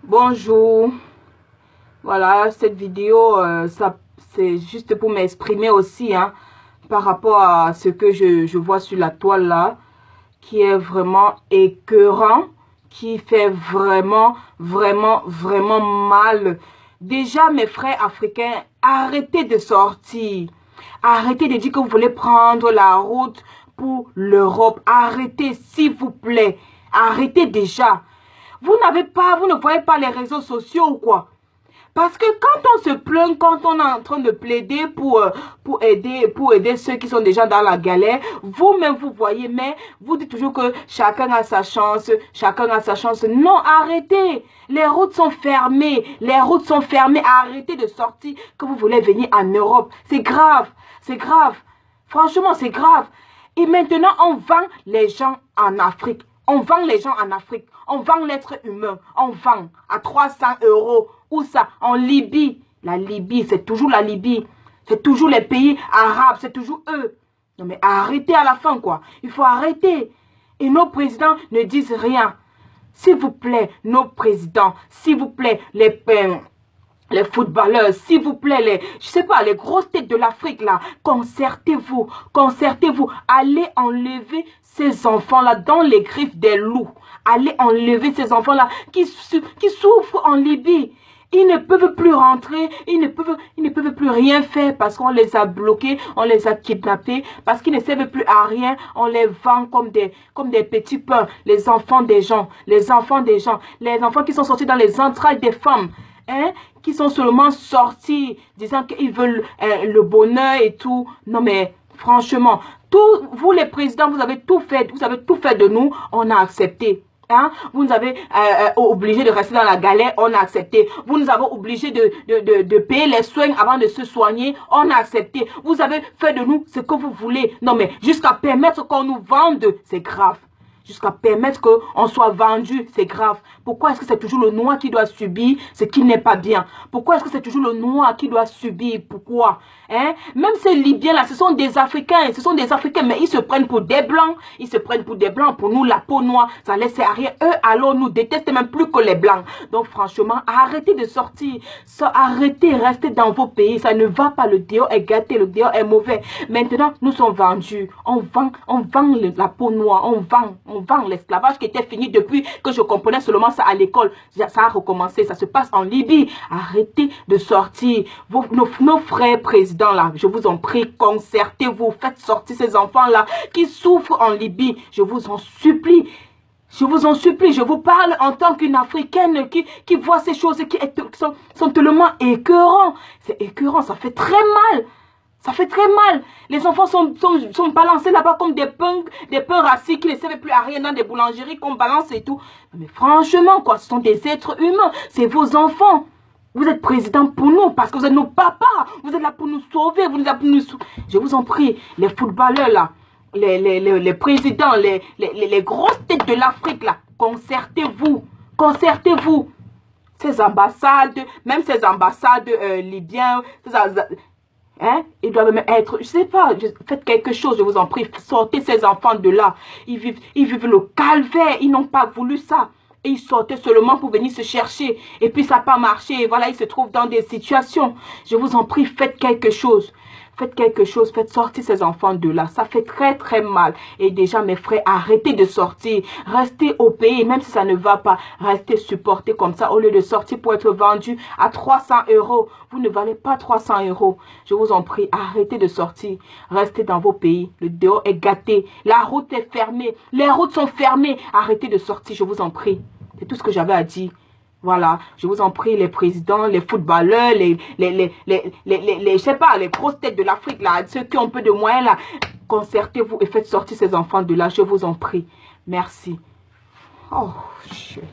Bonjour. Voilà, cette vidéo, c'est juste pour m'exprimer aussi, hein, par rapport à ce que je vois sur la toile là, qui est vraiment écœurant, qui fait vraiment mal. Déjà, mes frères africains, arrêtez de sortir. Arrêtez de dire que vous voulez prendre la route pour l'Europe. Arrêtez, s'il vous plaît. Arrêtez déjà. Vous ne voyez pas les réseaux sociaux ou quoi? Parce que quand on se plaint, quand on est en train de plaider pour aider ceux qui sont déjà dans la galère, vous-même vous voyez, mais vous dites toujours que chacun a sa chance, chacun a sa chance. Non, arrêtez. Les routes sont fermées, Arrêtez de sortir que vous voulez venir en Europe. C'est grave, c'est grave. Franchement, c'est grave. Et maintenant, on vend les gens en Afrique. On vend les gens en Afrique. On vend l'être humain. On vend à 300 €. Où ça? En Libye. La Libye, c'est toujours la Libye. C'est toujours les pays arabes. C'est toujours eux. Non mais arrêtez à la fin, quoi. Il faut arrêter. Et nos présidents ne disent rien. S'il vous plaît, nos présidents, s'il vous plaît, les footballeurs, s'il vous plaît, je sais pas, les grosses têtes de l'Afrique, là, concertez-vous, allez enlever ces enfants-là dans les griffes des loups, allez enlever ces enfants-là qui souffrent en Libye. Ils ne peuvent plus rentrer, ils ne peuvent plus rien faire parce qu'on les a bloqués, on les a kidnappés, parce qu'ils ne servent plus à rien, on les vend comme des petits pains, les enfants des gens, les enfants qui sont sortis dans les entrailles des femmes. Hein, qui sont seulement sortis disant qu'ils veulent le bonheur et tout. Non mais franchement, vous les présidents, vous avez tout fait de nous, on a accepté. Hein? Vous nous avez obligés de rester dans la galère, on a accepté. Vous nous avez obligés de payer les soins avant de se soigner, on a accepté. Vous avez fait de nous ce que vous voulez. Non mais jusqu'à permettre qu'on nous vende, c'est grave. Jusqu'à permettre qu'on soit vendu, c'est grave. Pourquoi est-ce que c'est toujours le noir qui doit subir ce qui n'est pas bien? Pourquoi est-ce que c'est toujours le noir qui doit subir? Pourquoi? Hein? Même ces Libyens-là, ce sont des Africains, mais ils se prennent pour des Blancs. Ils se prennent pour des Blancs. Pour nous, la peau noire, ça laisse à rien. Eux, alors, nous détestent même plus que les Blancs. Donc, franchement, arrêtez de sortir. Arrêtez, restez dans vos pays. Ça ne va pas. Le dehors est gâté, le dehors est mauvais. Maintenant, nous sommes vendus. On vend la peau noire. On vend l'esclavage qui était fini depuis que je comprenais seulement ça à l'école. Ça a recommencé, ça se passe en Libye. Arrêtez de sortir. Nos frères présidents là, je vous en prie, concertez-vous, faites sortir ces enfants-là qui souffrent en Libye. Je vous en supplie. Je vous parle en tant qu'une Africaine qui voit ces choses qui sont tellement écœurantes. C'est écœurant, ça fait très mal. Ça fait très mal. Les enfants sont balancés là-bas comme des pains rassis qui ne servent plus à rien dans des boulangeries qu'on balance et tout. Mais franchement, quoi, ce sont des êtres humains. C'est vos enfants. Vous êtes président pour nous parce que vous êtes nos papas. Vous êtes là pour nous sauver. Vous êtes là pour nous sauver. Je vous en prie, les footballeurs là, les présidents, les grosses têtes de l'Afrique là, concertez-vous. Concertez-vous. Ces ambassades, même ces ambassades libyens, hein? Ils doivent même être, je sais pas, faites quelque chose, je vous en prie, sortez ces enfants de là. Ils vivent le calvaire, ils n'ont pas voulu ça. Et ils sortaient seulement pour venir se chercher. Et puis ça n'a pas marché. Et voilà, ils se trouvent dans des situations. Je vous en prie, faites quelque chose. Faites quelque chose, faites sortir ces enfants de là. Ça fait très mal. Et déjà, mes frères, arrêtez de sortir. Restez au pays, même si ça ne va pas. Restez supportés comme ça, au lieu de sortir pour être vendus à 300 €. Vous ne valez pas 300 €. Je vous en prie, arrêtez de sortir. Restez dans vos pays. Le dehors est gâté. La route est fermée. Les routes sont fermées. Arrêtez de sortir, je vous en prie. C'est tout ce que j'avais à dire. Voilà, je vous en prie, les présidents, les footballeurs, je sais pas, les grosses têtes de l'Afrique, là, ceux qui ont un peu de moyens, là, concertez-vous et faites sortir ces enfants de là, je vous en prie. Merci. Oh, shit.